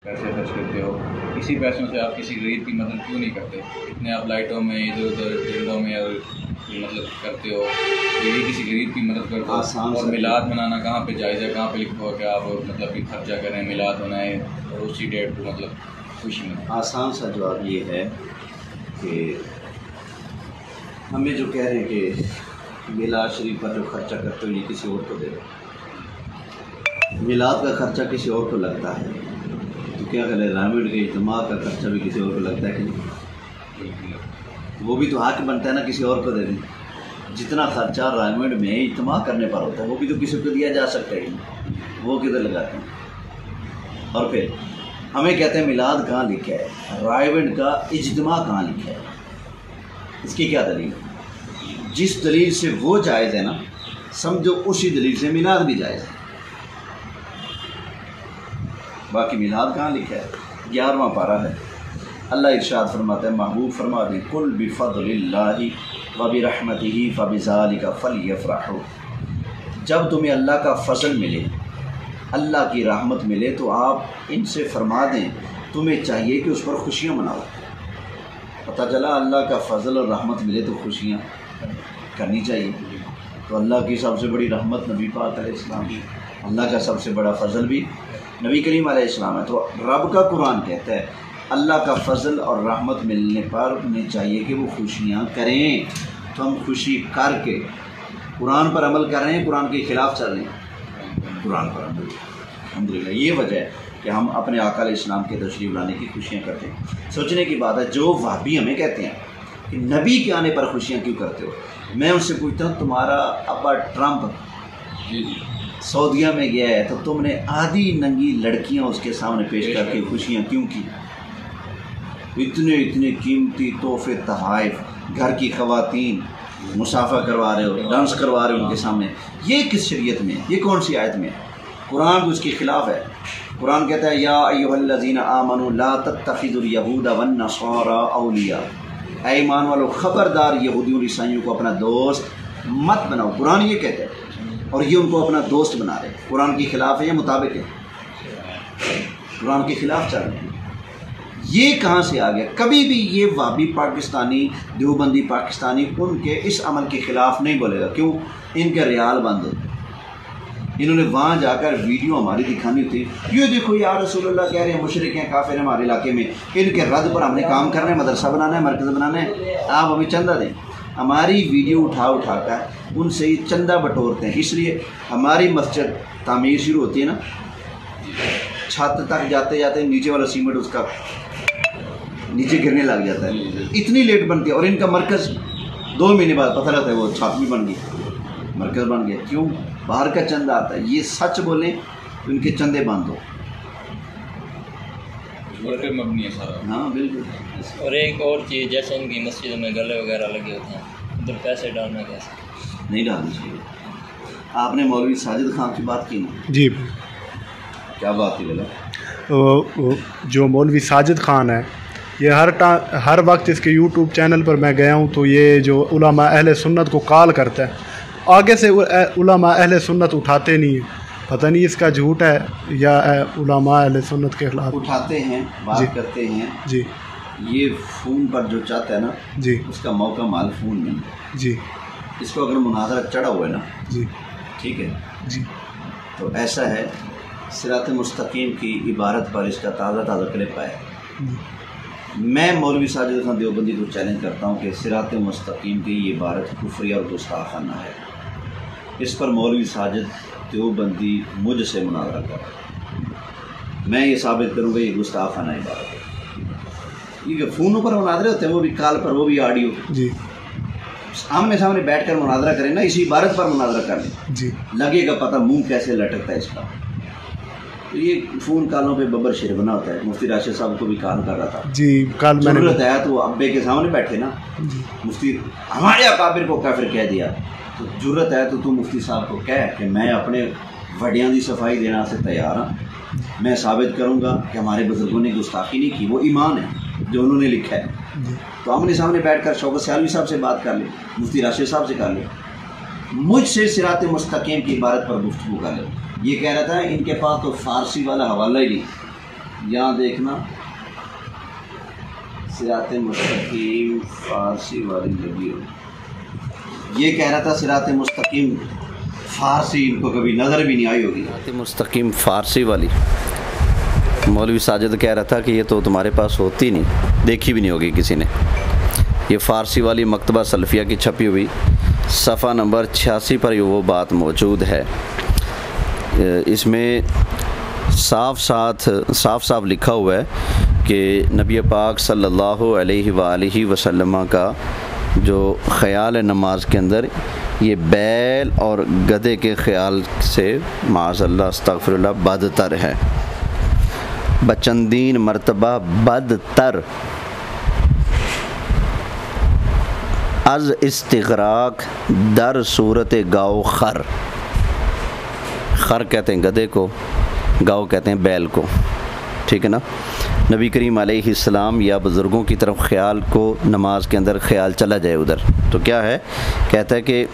پیسے خرچ کرتے ہو، اسی پیسوں سے آپ کسی غریب کی مدد کیوں نہیں کرتے؟ اتنے آپ لائٹوں میں ادھر ادھر ٹرینوں میں اور مطلب کرتے ہو، یہ کسی غریب کی مدد کرتے ہو۔ اور میلاد منانا کہاں پہ جائز ہے؟ کہاں پہ لکھا ہوا کہ آپ مطلب کہ خرچہ کریں، میلاد منائیں اور اسی ڈیٹ کو مطلب خوشی میں؟ آسان سا جواب یہ ہے کہ ہمیں جو کہہ رہے ہیں کہ میلاد شریف پر جو خرچہ کرتے ہو یہ کسی اور کو دے دو، میلاد کا خرچہ کسی اور کو لگتا ہے تو کیا کرے، رامڈ کے اجتماع کا خرچہ بھی کسی اور کو لگتا ہے کہ نہیں؟ وہ بھی تو حق بنتا ہے نا کسی اور کو دے دیں۔ جتنا خرچہ رامڈ میں اجتماع کرنے پر ہوتا ہے وہ بھی تو کسی کو دیا جا سکتا ہے، وہ کدھر لگاتے ہیں؟ اور پھر ہمیں کہتے ہیں میلاد کہاں لکھا ہے، رائیونڈ کا اجتماع کہاں لکھا ہے؟ اس کی کیا دلیل ہے؟ جس دلیل سے وہ جائز ہے نا، سمجھو اسی دلیل سے میلاد بھی جائز ہے۔ باقی میلاد کہاں لکھا ہے؟ 11واں پارہ ہے، اللہ ارشاد فرماتا ہے، محبوب فرما دیں، قل بفضل اللہ وبرحمتہ فبذلک فلیفرحوا، جب تمہیں اللہ کا فضل ملے، اللہ کی رحمت ملے تو آپ ان سے فرما دیں تمہیں چاہیے کہ اس پر خوشیاں مناؤ۔ پتہ چلا اللہ کا فضل اور رحمت ملے تو خوشیاں کرنی چاہیے۔ تو اللہ کی سب سے بڑی رحمت نبی پاک علیہ السلام، اللہ کا سب سے بڑا فضل بھی نبی کریم علیہ السلام ہے۔ تو رب کا قرآن کہتا ہے اللہ کا فضل اور رحمت ملنے پر انہیں چاہیے کہ وہ خوشیاں کریں، تو ہم خوشی کر کے قرآن پر عمل کر رہے ہیں، قرآن کے خلاف چل رہے ہیں، قرآن پر عمل۔ الحمدللہ یہ وجہ ہے کہ ہم اپنے آقا علیہ السلام کے تشریف لانے کی خوشیاں کرتے ہیں۔ سوچنے کی بات ہے، جو وہابی ہمیں کہتے ہیں کہ نبی کے آنے پر خوشیاں کیوں کرتے ہو، میں ان سے پوچھتا ہوں تمہارا ابا ٹرمپ سعودیہ میں گیا ہے تو تم نے آدھی ننگی لڑکیاں اس کے سامنے پیش کر کے خوشیاں کیوں کی؟ اتنے اتنے قیمتی تحفے تحائف، گھر کی خواتین مسافہ کروا رہے ہو، ڈانس کروا رہے ہو ان کے سامنے، یہ کس شریعت میں ہے؟ یہ کون سی آیت میں ہے؟ قرآن تو اس کے خلاف ہے۔ قرآن کہتا ہے یا ایھا الذین آمنوا لا تتخذوا اليہود والنصارى اولیاء، اے ایمان والو خبردار یہودیوں اور عیسائیوں کو اپنا دوست مت بناؤ۔ قرآن یہ کہتا ہے اور یہ ان کو اپنا دوست بنا رہے ہیں۔ قرآن کے خلاف ہے یا مطابق ہے؟ قرآن کے خلاف چل رہے ہیں۔ یہ کہاں سے آ گیا؟ کبھی بھی یہ وہابی پاکستانی، دیوبندی پاکستانی ان کے اس عمل کے خلاف نہیں بولے گا۔ کیوں؟ ان کے ریال بند ہوتے ہیں۔ انہوں نے وہاں جا کر ویڈیو ہماری دکھانی ہوتی، یہ دیکھو یا رسول اللہ کہہ رہے ہیں مشرک ہیں، کافر ہیں ہمارے علاقے میں، ان کے رد پر ہم نے کام کرنا ہے، مدرسہ بنانا ہے، مرکز بنانا ہے، آپ ہمیں چندہ دیں۔ ہماری ویڈیو اٹھا کر ان سے چندہ بٹورتے ہیں۔ اس لیے ہماری مسجد تعمیر شروع ہوتی ہے نا، چھت تک جاتے جاتے نیچے والا سیمنٹ اس کا نیچے گرنے لگ جاتا ہے، اتنی لیٹ بنتی ہے، اور ان کا مرکز 2 مہینے بعد پتہ لگتا ہے وہ چھت بھی بن گئی، مرکز بن گیا۔ کیوں؟ باہر کا چندہ آتا ہے۔ یہ سچ بولیں تو ان کے چندے بند ہو۔ مبنی ہے سارا۔ ہاں بالکل۔ اور ایک اور چیز، جیسے ان کی مسجد میں گلے وغیرہ لگے ہوتے ہیں، ادھر پیسے ڈالنا کیسے؟ نہیں ڈالنا چاہیے۔ آپ نے مولوی ساجد خان کی بات کی نا؟ جی، کیا بات کی بولا؟ جو مولوی ساجد خان ہے یہ ہر وقت اس کے یوٹیوب چینل پر میں گیا ہوں تو یہ جو علماء اہل سنت کو کال کرتا ہے، آگے سے علماء اہل سنت اٹھاتے نہیں ہیں۔ پتہ نہیں اس کا جھوٹ ہے یا علماء اہل سنت کے خلاف اٹھاتے ہیں، بات کرتے ہیں۔ جی، یہ فون پر جو چاہتا ہے نا جی، اس کا موقع مال فون میں ہے۔ جی، اس کو اگر مناظرہ چڑھا ہوا ہے نا، جی، ٹھیک ہے، جی، تو ایسا ہے، صراط مستقیم کی عبارت پر اس کا تازہ کلپ ہے۔ میں مولوی ساجد خان دیوبندی کو چیلنج کرتا ہوں کہ صراط مستقیم کی یہ عبارت کفری اور گستاخانہ ہے۔ اس پر مولوی ساجد دیوبندی مجھ سے مناظرہ کر، میں یہ ثابت کروں گا یہ گستاخانہ عبارت ہے۔ یہ فونوں پر مناظرے ہوتے ہیں، وہ بھی کال پر، وہ بھی آڈیو۔ جی، آمنے سامنے بیٹھ کر مناظرہ کریں نا، اسی عبارت پر مناظرہ کر لیں، جی، لگے گا پتہ منہ کیسے لٹکتا ہے اس کا۔ تو یہ فون کالوں پہ ببر شیر بنا ہوتا ہے۔ مفتی راشد صاحب کو بھی کال کر رہا تھا، جی، کل میں نے ضرورت ہے تو ابے کے سامنے بیٹھے نا، مفتی ہمارے اکابر کو کافر کہہ دیا، تو ضرورت ہے تو مفتی صاحب کو کہہ کہ میں اپنے وڈیاں دی صفائی دینا سے تیار ہوں، میں ثابت کروں گا کہ ہمارے بزرگوں نے گستاخی نہیں کی، وہ ایمان ہے جو انہوں نے لکھا ہے۔ تو آمنے سامنے بیٹھ کر شوکت سیالوی صاحب سے بات کر لیں، مفتی راشد صاحب سے کر لیں، مجھ سے صراط مستقیم کی عبارت پر گفتگو کر لیں۔ یہ کہہ رہا تھا ان کے پاس تو فارسی والا حوالہ ہی نہیں، یہاں دیکھنا صراط مستقیم فارسی والی لگی ہو. یہ کہہ رہا تھا صراط مستقیم فارسی ان کو کبھی نظر بھی نہیں آئی ہوگی. صراط مستقیم فارسی والی مولوی ساجد کہہ رہا تھا کہ یہ تو تمہارے پاس ہوتی نہیں، دیکھی بھی نہیں ہوگی کسی نے. یہ فارسی والی مکتبہ سلفیہ کی چھپی ہوئی صفحہ نمبر 86 پر وہ بات موجود ہے. اس میں صاف صاف لکھا ہوا ہے کہ نبی پاک صلی اللہ علیہ وآلہ وسلم کا جو خیال ہے نماز کے اندر، یہ بیل اور گدھے کے خیال سے معاذ اللہ استغفر اللہ بدتر ہے، بچندین مرتبہ بدتر از استغراق در صورت گاؤ خر. خر کہتے ہیں گدھے کو، گاؤ کہتے ہیں بیل کو، ٹھیک ہے نا. نبی کریم علیہ السلام یا بزرگوں کی طرف خیال کو نماز کے اندر خیال چلا جائے ادھر تو کیا ہے، کہتا ہے کہ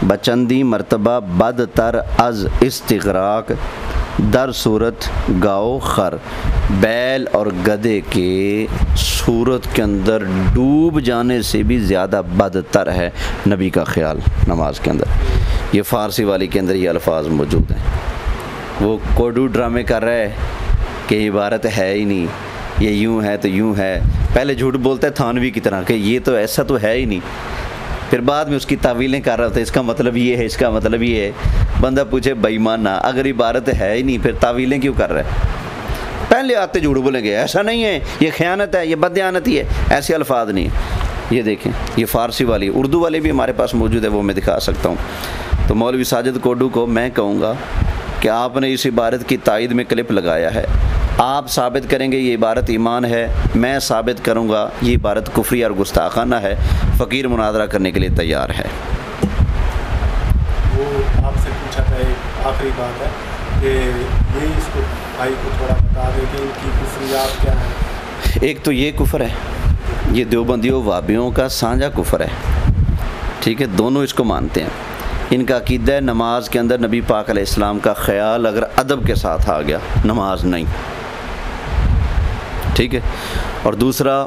بچندی مرتبہ بدتر از استغراق در صورت گاؤ خر، بیل اور گدھے کے صورت کے اندر ڈوب جانے سے بھی زیادہ بدتر ہے نبی کا خیال نماز کے اندر. یہ فارسی والی کے اندر یہ الفاظ موجود ہیں. وہ کوڈو ڈرامے کر رہا ہے کہ عبارت ہے ہی نہیں، یہ یوں ہے تو یوں ہے. پہلے جھوٹ بولتا ہے تھانوی کی طرح کہ یہ تو ایسا تو ہے ہی نہیں، پھر بعد میں اس کی تعویلیں کر رہا ہوتا ہے، اس کا مطلب یہ ہے، اس کا مطلب یہ ہے. بندہ پوچھے بے ایمان نہ، اگر عبارت ہے ہی نہیں پھر تعویلیں کیوں کر رہا ہے؟ پہلے آتے جھوٹ بولیں گے ایسا نہیں ہے، یہ خیانت ہے، یہ بددیانتی ہے، ایسے الفاظ نہیں ہیں. یہ دیکھیں یہ فارسی والی، اردو والے بھی ہمارے پاس موجود ہے، وہ میں دکھا سکتا ہوں. تو مولوی ساجد کوڈو کو میں کہوں گا کہ آپ نے اس عبارت کی تائید میں کلپ لگایا ہے. آپ ثابت کریں گے یہ عبارت ایمان ہے، میں ثابت کروں گا یہ عبارت کفری اور گستاخانہ ہے. فقیر مناظرہ کرنے کے لیے تیار ہے. وہ آپ سے پوچھا تھا، ایک آخری بات ہے کہ یہ اس کو بھائی کو تھوڑا بتا دیں کہ ان کی کفریات کیا ہیں. ایک تو یہ کفر ہے، یہ دیوبندیوں وہابیوں کا سانجا کفر ہے، ٹھیک ہے، دونوں اس کو مانتے ہیں. ان کا عقیدہ ہے نماز کے اندر نبی پاک علیہ السلام کا خیال اگر ادب کے ساتھ آ گیا نماز نہیں، ٹھیک ہے. اور دوسرا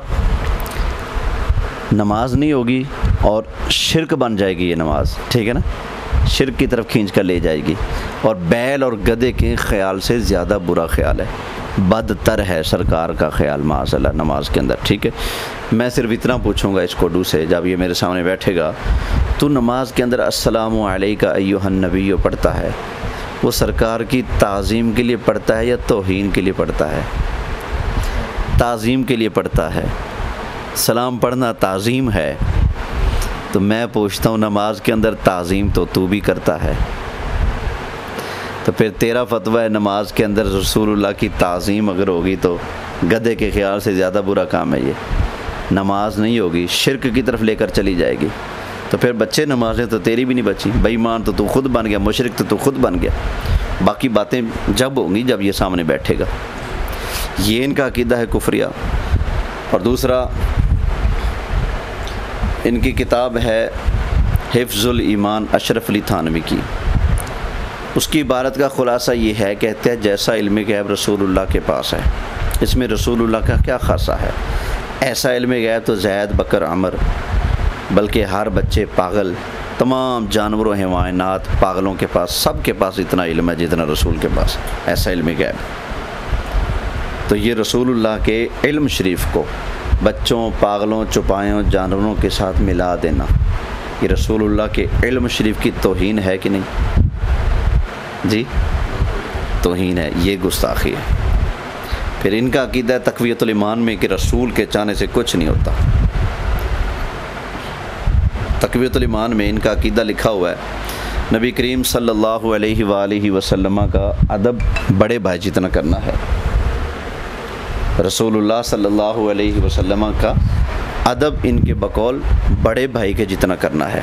نماز نہیں ہوگی اور شرک بن جائے گی یہ نماز، ٹھیک ہے نا، شرک کی طرف کھینچ کر لے جائے گی. اور بیل اور گدھے کے خیال سے زیادہ برا خیال ہے، بدتر ہے سرکار کا خیال معاذ اللہ نماز کے اندر، ٹھیک ہے. میں صرف اتنا پوچھوں گا اس کوڈو سے، جب یہ میرے سامنے بیٹھے گا تو نماز کے اندر السلام علیکہ ایھا النبی پڑھتا ہے، وہ سرکار کی تعظیم کے لیے پڑھتا ہے یا توہین کے لیے پڑھتا ہے؟ تعظیم کے لیے پڑھتا ہے. سلام پڑھنا تعظیم ہے، تو میں پوچھتا ہوں نماز کے اندر تعظیم تو بھی کرتا ہے، تو پھر تیرا فتویٰ ہے نماز کے اندر رسول اللہ کی تعظیم اگر ہوگی تو گدھے کے خیال سے زیادہ برا کام ہے. یہ نماز نہیں ہوگی، شرک کی طرف لے کر چلی جائے گی. تو پھر بچے نمازیں تو تیری بھی نہیں بچی، بے ایمان تو خود بن گیا، مشرک تو خود بن گیا. باقی باتیں جب ہوں گی جب یہ سامنے بیٹھے گا. یہ ان کا عقیدہ ہے کفریہ. اور دوسرا ان کی کتاب ہے حفظ الایمان اشرف علی تھانوی کی. اس کی عبارت کا خلاصہ یہ ہے، کہتے ہیں جیسا علم غیب رسول اللہ کے پاس ہے، اس میں رسول اللہ کا کیا خاصہ ہے؟ ایسا علم غیب تو زید، بکر، عمر، بلکہ ہر بچے، پاگل، تمام جانور و حیوانات پاگلوں کے پاس، سب کے پاس اتنا علم ہے جتنا رسول کے پاس ایسا علم غیب. تو یہ رسول اللہ کے علم شریف کو بچوں، پاگلوں، چپایوں، جانوروں کے ساتھ ملا دینا، یہ رسول اللہ کے علم شریف کی توہین ہے کہ نہیں؟ جی توہین ہے، یہ گستاخی ہے. پھر ان کا عقیدہ ہے تقویت الایمان میں کہ رسول کے چاہنے سے کچھ نہیں ہوتا. تقویت الایمان میں ان کا عقیدہ لکھا ہوا ہے نبی کریم صلی اللہ علیہ وآلہ وسلم کا ادب بڑے بھائی جتنا کرنا ہے. رسول اللہ صلی اللہ علیہ وسلم کا ادب ان کے بقول بڑے بھائی کے جتنا کرنا ہے.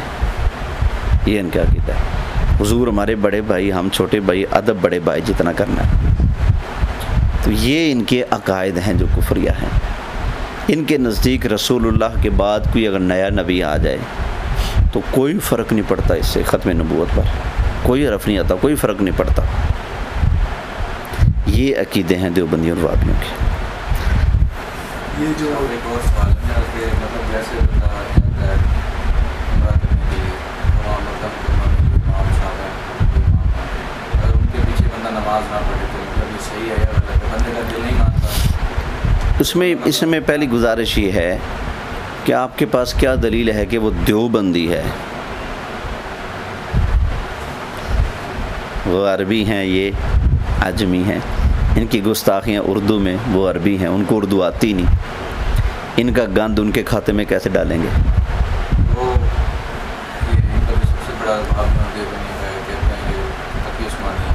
یہ ان کا عقیدہ ہے، حضور ہمارے بڑے بھائی، ہم چھوٹے بھائی، ادب بڑے بھائی جتنا کرنا ہے. تو یہ ان کے عقائد ہیں جو کفریہ ہیں. ان کے نزدیک رسول اللہ کے بعد کوئی اگر نیا نبی آ جائے تو کوئی فرق نہیں پڑتا اس سے ختم نبوت پر، کوئی حرف نہیں آتا، کوئی فرق نہیں پڑتا. یہ عقیدے ہیں دیوبندیوں اور وہابیوں کے۔ یہ جو ایک اور سوال ہے کہ مطلب جیسے بندہ جاتا ہے عمرہ کرنے کے لیے تمام امام صاحب ہیں، اگر ان کے پیچھے بندہ نماز نہ پڑھے تو مطلب یہ صحیح ہے یا غلط ہے؟ بندے کا دل نہیں مانتا۔ اس میں پہلی گزارش یہ ہے کہ آپ کے پاس کیا دلیل ہے کہ وہ دیوبندی ہے؟ وہ عربی ہیں، یہ عجمی ہیں، ان کی گستاخیاں اردو میں، وہ عربی ہیں، ان کو اردو آتی نہیں، ان کا گند ان کے کھاتے میں کیسے ڈالیں گے؟ وہ ان کا جو سب سے بڑا بھاگنا دیوبندی ہے، کہتے ہیں کہ تقی عثمانی ہے۔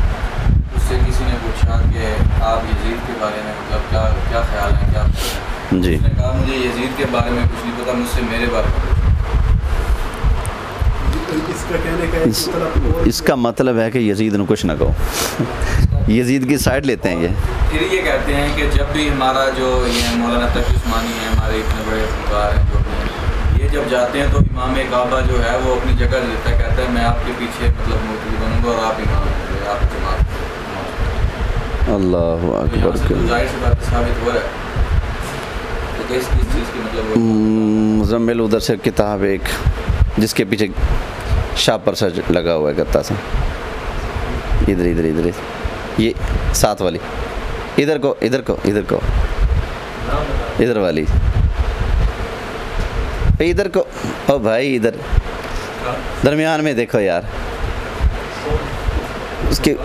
اس سے کسی نے پوچھا کہ آپ یزید کے بارے میں مطلب کیا خیال ہے، کیا جی، اس نے کہا مجھے یزید کے بارے میں کچھ نہیں پتا، مجھ سے میرے بارے میں اس کا مطلب ہے کہ یزید نے کچھ نہ کہو، یزید کی سائڈ لیتے ہیں یہ۔ پھر یہ کہتے ہیں کہ جب بھی ہمارا جو یہ مولانا تقی عثمانی ہیں، ہمارے اتنے بڑے فنکار ہیں جو بھی ہیں، یہ جب جاتے ہیں تو امام کعبہ جو ہے وہ اپنی جگہ لیتا ہے، کہتا ہے میں آپ کے پیچھے مطلب موجود بنوں گا اور آپ امام ہوں گے، آپ جماعت۔ اللہ اکبر۔ ظاہر سی بات ثابت ہو رہا ہے تو کس چیز کی مطلب مزمل ادھر سے کتاب ایک جس کے پیچھے شاہ پر سا لگا ہوا ہے گتا سا، ادھر یہ ساتھ والی، ادھر کو ادھر والی، ادھر کو، او بھائی ادھر درمیان میں دیکھو یار،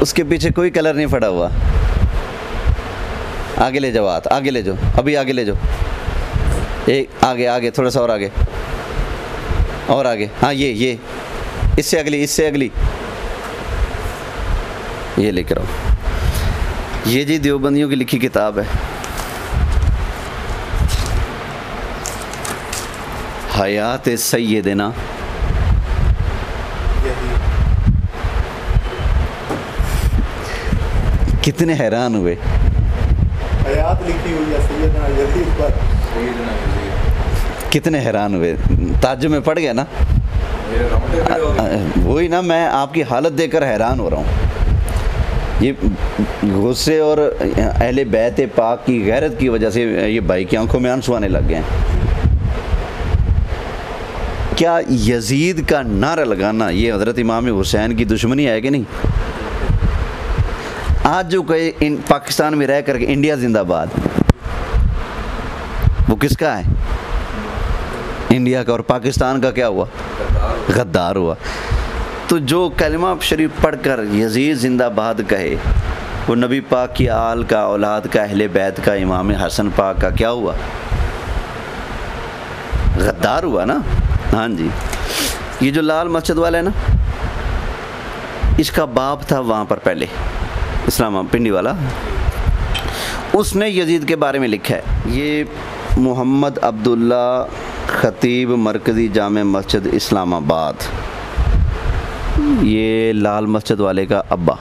اس کے پیچھے کوئی کلر نہیں پڑا ہوا۔ آگے لے جاؤ، ہاتھ آگے لے جاؤ، ابھی آگے لے جاؤ، ایک آگے تھوڑا سا اور آگے، ہاں یہ اس سے اگلی یہ لے کر آؤ۔ یہ جی دیوبندیوں کی لکھی کتاب ہے، حیات سیدنا۔ کتنے حیران ہوئے، حیات لکھی ہوئی ہے سیدنا یزید پر، کتنے حیران ہوئے، تعجب میں پڑ گیا نا۔ وہی نا، میں آپ کی حالت دیکھ کر حیران ہو رہا ہوں۔ یہ غصے اور اہل بیت پاک کی غیرت کی وجہ سے یہ بھائی کی آنکھوں میں آنسو آنے لگ گئے ہیں۔ کیا یزید کا نعرہ لگانا یہ حضرت امام حسین کی دشمنی ہے کہ نہیں؟ آج جو کہے پاکستان میں رہ کر کے انڈیا زندہ باد، وہ کس کا ہے؟ انڈیا کا، اور پاکستان کا کیا ہوا؟ غدار ہوا۔ تو جو کلمہ شریف پڑھ کر یزید زندہ باد کہے، وہ نبی پاک کی آل کا، اولاد کا، اہل بیت کا، امام حسن پاک کا کیا ہوا؟ غدار ہوا نا۔ ہاں جی، یہ جو لال مسجد والا ہے نا، اس کا باپ تھا وہاں پر پہلے، اسلام آباد پنڈی والا، اس نے یزید کے بارے میں لکھا ہے۔ یہ محمد عبداللہ خطیب، مرکزی جامع مسجد اسلام آباد، یہ لال مسجد والے کا ابا،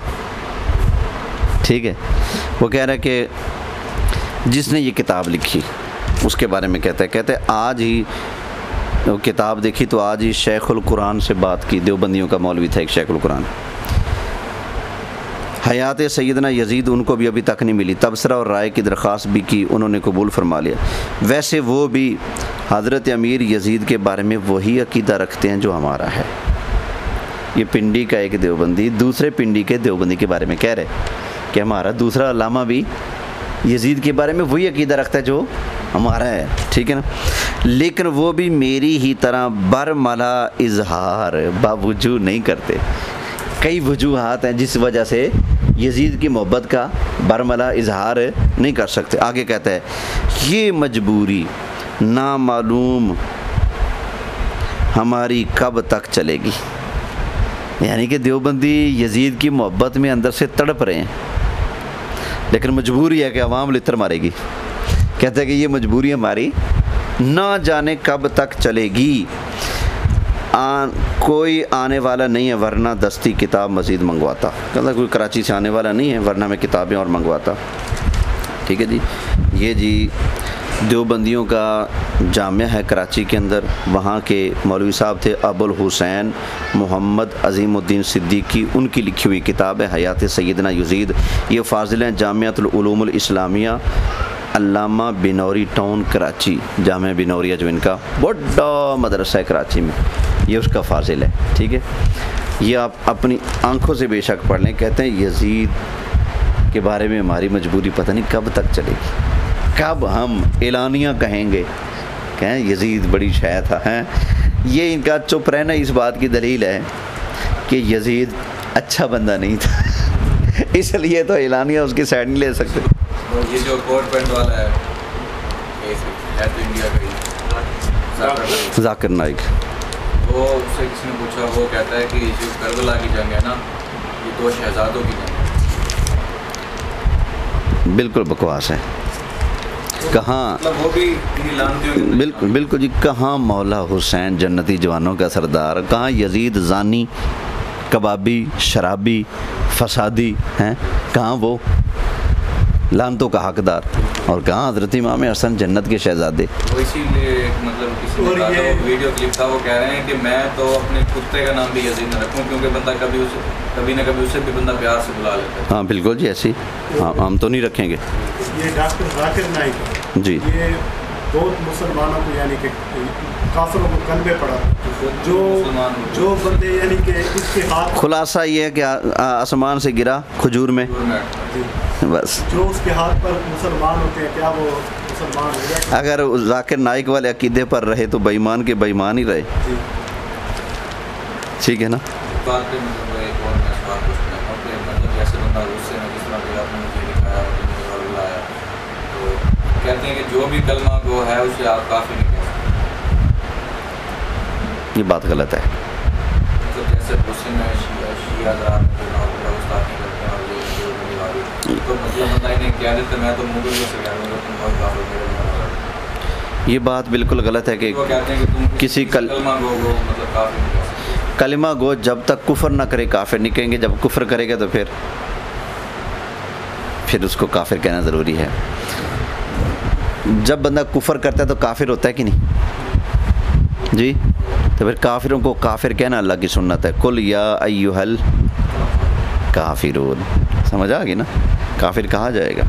ٹھیک ہے۔ وہ کہہ رہا ہے کہ جس نے یہ کتاب لکھی اس کے بارے میں کہتا ہے آج ہی وہ کتاب دیکھی تو آج ہی شیخ القرآن سے بات کی، دیوبندیوں کا مولوی تھا ایک شیخ القرآن، حیات سیدنا یزید ان کو بھی ابھی تک نہیں ملی، تبصرہ اور رائے کی درخواست بھی کی، انہوں نے قبول فرما لیا۔ ویسے وہ بھی حضرت امیر یزید کے بارے میں وہی عقیدہ رکھتے ہیں جو ہمارا ہے۔ یہ پنڈی کا ایک دیوبندی دوسرے پنڈی کے دیوبندی کے بارے میں کہہ رہے کہ ہمارا دوسرا علامہ بھی یزید کے بارے میں وہی عقیدہ رکھتا ہے جو ہمارا ہے، ٹھیک ہے نا۔ لیکن وہ بھی میری ہی طرح برملا اظہار باوجود نہیں کرتے۔ کئی وجوہات ہیں جس وجہ سے یزید کی محبت کا برملا اظہار نہیں کر سکتے۔ آگے کہتا ہے یہ مجبوری نامعلوم ہماری کب تک چلے گی، یعنی کہ دیوبندی یزید کی محبت میں اندر سے تڑپ رہے ہیں، لیکن مجبوری ہے کہ عوام لتر مارے گی۔ کہتا ہے کہ یہ مجبوری ہماری نہ جانے کب تک چلے گی، کوئی آنے والا نہیں ہے ورنہ دستی کتاب مزید منگواتا۔ کہتا کوئی کراچی سے آنے والا نہیں ہے ورنہ میں کتابیں اور منگواتا، ٹھیک ہے جی۔ یہ جی دیوبندیوں کا جامعہ ہے کراچی کے اندر، وہاں کے مولوی صاحب تھے ابو الحسین محمد عظیم الدین صدیقی، ان کی لکھی ہوئی کتاب ہے حیات سیدنا یزید۔ یہ فاضل ہیں جامعۃ العلوم الاسلامیہ، علامہ بنوری ٹاؤن کراچی، جامعہ بنوریہ جو ان کا بڑا مدرسہ ہے کراچی میں، یہ اس کا فاضل ہے، ٹھیک ہے۔ یہ آپ اپنی آنکھوں سے بے شک پڑھ لیں۔ کہتے ہیں یزید کے بارے میں ہماری مجبوری پتہ نہیں کب تک چلے گی، کب ہم اعلانیہ کہیں گے کہیں یزید بڑی شے تھا ہیں۔ یہ ان کا چپ رہنا اس بات کی دلیل ہے کہ یزید اچھا بندہ نہیں تھا، اس لیے تو اعلانیہ اس کی سائڈ نہیں لے سکتے۔ یہ جو کوٹ پینٹ والا ہے تو انڈیا کا ہی ذاکر نائک، وہ اس سے کسی نے پوچھا، وہ کہتا ہے کہ جو کربلا کی جنگ ہے نا، یہ دو شہزادوں کی جنگ ہے۔ بالکل بکواس ہے۔ کہاں وہ بھی بالکل بالکل جی، کہاں مولا حسین جنتی جوانوں کا سردار، کہاں یزید زانی کبابی شرابی فسادی ہیں، کہاں وہ لعنتوں کا حقدار، اور کہاں حضرت امام حسن جنت کے شہزادے۔ وہ اسی لیے مطلب کسی نے کہا تھا، ویڈیو کلپ تھا، وہ کہہ رہے ہیں کہ میں تو اپنے کتے کا نام بھی یزید نہ رکھوں، کیونکہ بندہ کبھی نہ کبھی اسے بھی بندہ پیار سے بلا لیتا ہے۔ ہاں بالکل جی، ایسی ہم تو نہیں رکھیں گے۔ یہ ڈاکٹر ذاکر نائک جی، یہ بہت مسلمانوں کو یعنی کہ کافروں کو کلمے پڑھا، جو بندے یعنی کہ اس کے ہاتھ، خلاصہ یہ ہے کہ آسمان سے گرا کھجور میں، بس جو اس کے ہاتھ پر مسلمان ہوتے ہیں کیا وہ مسلمان ہو جائے؟ اگر ذاکر نائک والے عقیدے پر رہے تو بے ایمان کے بے ایمان ہی رہے، ٹھیک ہے نا۔ بات پہ مطلب ایک اور میں سوال پوچھنا ہے، اور مطلب جیسے بندہ غصے میں جس طرح کہ آپ نے مجھے دکھایا اور بلایا، تو کہتے ہیں کہ جو بھی کلمہ گو ہے اسے آپ کافی نہیں کہہ سکتے، یہ بات غلط ہے۔ تو جیسے غصے میں شیعہ حضرات جو ناول گستاخی کرتے ہیں اور یہ جو بنی والی، تو مطلب بندہ انہیں کہہ دیتے میں تو مغل سے کہہ رہا ہوں تم بہت کافر میرے، یہ بات بالکل غلط ہے کہ وہ کہتے ہیں کہ تم کسی کلمہ گو مطلب کافی نہیں کہہ سکتے۔ کلمہ گو جب تک کفر نہ کرے کافر نہیں کہیں گے، جب کفر کرے گا تو پھر اس کو کافر کہنا ضروری ہے۔ جب بندہ کفر کرتا ہے تو کافر ہوتا ہے کہ نہیں جی؟ تو پھر کافروں کو کافر کہنا اللہ کی سنت ہے، قل یا ایھا الکافرون، سمجھ آ گئی نا، کافر کہا جائے گا۔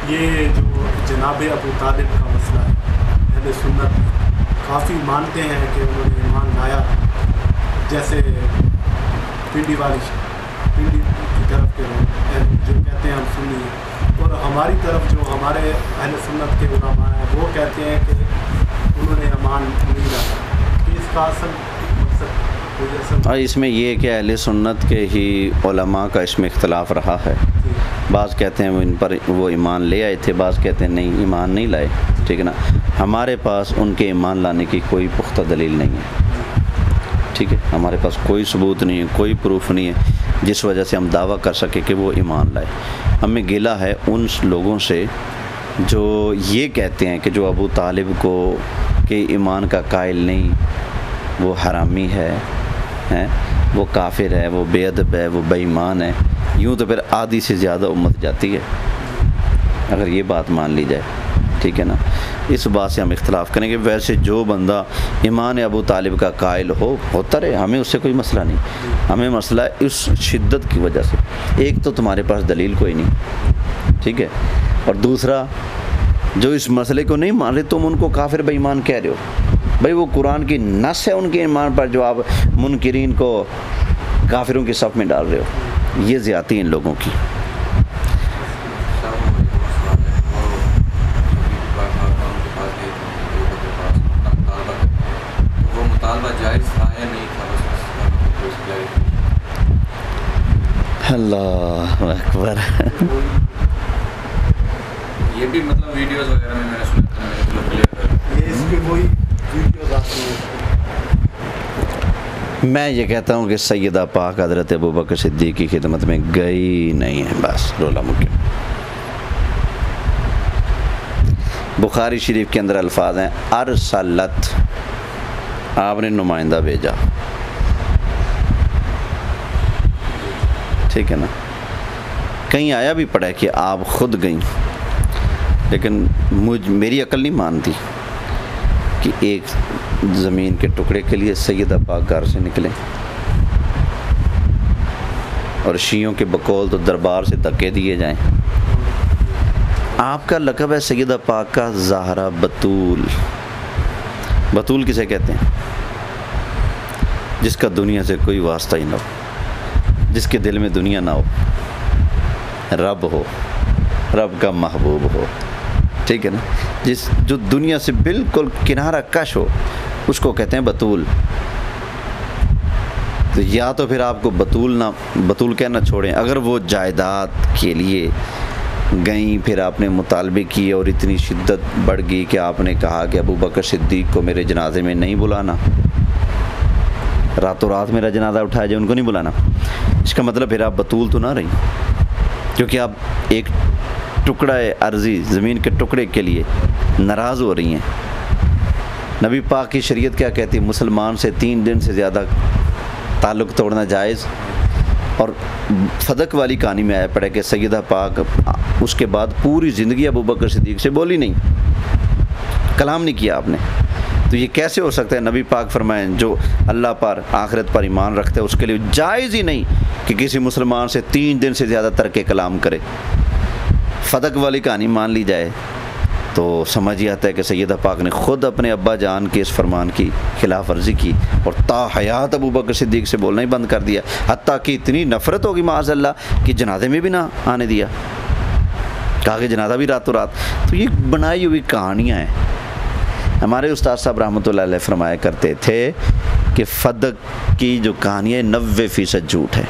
یہ جو جناب ابو طالب کا مسئلہ ہے، اہل سنت کافی مانتے ہیں کہ انہوں نے ایمان لایا، جیسے پنڈی کی طرف کے لوگ جو کہتے ہیں ہم سنی ہیں، اور ہماری طرف جو ہمارے اہل سنت کے علماء ہیں وہ کہتے ہیں کہ انہوں نے ایمان نہیں لایا، کہ اس کا اصل مقصد اور اس میں یہ کہ اہل سنت کے ہی علماء کا اس میں اختلاف رہا ہے، بعض کہتے ہیں وہ ان پر وہ ایمان لے آئے تھے، بعض کہتے ہیں نہیں ایمان نہیں لائے، ٹھیک ہے نا۔ ہمارے پاس ان کے ایمان لانے کی کوئی پختہ دلیل نہیں ہے، ٹھیک ہے، ہمارے پاس کوئی ثبوت نہیں ہے، کوئی پروف نہیں ہے جس وجہ سے ہم دعویٰ کر سکے کہ وہ ایمان لائے۔ ہمیں گلہ ہے ان لوگوں سے جو یہ کہتے ہیں کہ جو ابو طالب کو کہ ایمان کا قائل نہیں، وہ حرامی ہے، وہ کافر ہے، وہ بے ادب ہے، وہ بے ایمان ہے، یوں تو پھر آدھی سے زیادہ امت جاتی ہے اگر یہ بات مان لی جائے، ٹھیک ہے نا۔ اس بات سے ہم اختلاف کریں گے۔ ویسے جو بندہ ایمان ابو طالب کا قائل ہوتا رہے، ہمیں اس سے کوئی مسئلہ نہیں، ہمیں مسئلہ اس شدت کی وجہ سے، ایک تو تمہارے پاس دلیل کوئی نہیں، ٹھیک ہے، اور دوسرا جو اس مسئلے کو نہیں مان رہے تم ان کو کافر بے ایمان کہہ رہے ہو۔ بھائی وہ قرآن کی نص ہے ان کے ایمان پر، جو آپ منکرین کو کافروں کی صف میں ڈال رہے ہو، یہ زیادتی ان لوگوں کی۔ اللہ اکبر۔ یہ بھی مطلب ویڈیوز وغیرہ میں نے سنا، یہ اس کے کوئی ویڈیوز آتی ہیں۔ میں یہ کہتا ہوں کہ سیدہ پاک حضرت ابوبکر صدیق کی خدمت میں گئی نہیں ہے، بس رولا مکہ۔ بخاری شریف کے اندر الفاظ ہیں ارسلت، آپ نے نمائندہ بھیجا، ٹھیک ہے نا۔ کہیں آیا بھی پڑا ہے کہ آپ خود گئیں، لیکن میری عقل نہیں مانتی کہ ایک زمین کے ٹکڑے کے لیے سیدہ پاک گھر سے نکلیں، اور شیعوں کے بقول تو دربار سے دھکے دیے جائیں۔ آپ کا لقب ہے سیدہ پاک کا زہرا بطول۔ بطول کسے کہتے ہیں؟ جس کا دنیا سے کوئی واسطہ ہی نہ ہو، جس کے دل میں دنیا نہ ہو، رب ہو، رب کا محبوب ہو، ٹھیک ہے نا، جو دنیا سے بالکل کنارہ کش ہو، اس کو کہتے ہیں بطول۔ تو یا تو پھر آپ کو بطول کہنا چھوڑیں، اگر وہ جائیداد کے لیے گئیں، پھر آپ نے مطالبے کیے اور اتنی شدت بڑھ گئی کہ آپ نے کہا کہ ابو بکر صدیق کو میرے جنازے میں نہیں بلانا، راتوں رات میرا جنازہ اٹھایا جائے، ان کو نہیں بلانا، اس کا مطلب پھر آپ بطول تو نہ رہی، کیونکہ آپ ایک ٹکڑا عرضی زمین کے ٹکڑے کے لیے ناراض ہو رہی ہیں۔ نبی پاک کی شریعت کیا کہتی ہے؟ مسلمان سے 3 دن سے زیادہ تعلق توڑنا جائز۔ اور فدق والی کہانی میں آیا پڑا کہ سیدہ پاک اس کے بعد پوری زندگی ابو بکر صدیق سے بولی نہیں، کلام نہیں کیا آپ نے۔ تو یہ کیسے ہو سکتا ہے؟ نبی پاک فرمائیں جو اللہ پر آخرت پر ایمان رکھتے ہیں اس کے لیے جائز ہی نہیں کہ کسی مسلمان سے 3 دن سے زیادہ ترک کلام کرے۔ فدق والی کہانی مان لی جائے تو سمجھ ہی آتا ہے کہ سیدہ پاک نے خود اپنے ابا جان کے اس فرمان کی خلاف ورزی کی اور تا حیات ابو بکر صدیق سے بولنا ہی بند کر دیا، حتیٰ کہ اتنی نفرت ہوگی معاذ اللہ کہ جنازے میں بھی نہ آنے دیا، کہا کہ جنازہ بھی راتوں رات۔ تو یہ بنائی ہوئی کہانیاں ہیں۔ ہمارے استاد صاحب رحمۃ اللہ علیہ فرمایا کرتے تھے کہ فدق کی جو کہانی ہے 90% جھوٹ ہے۔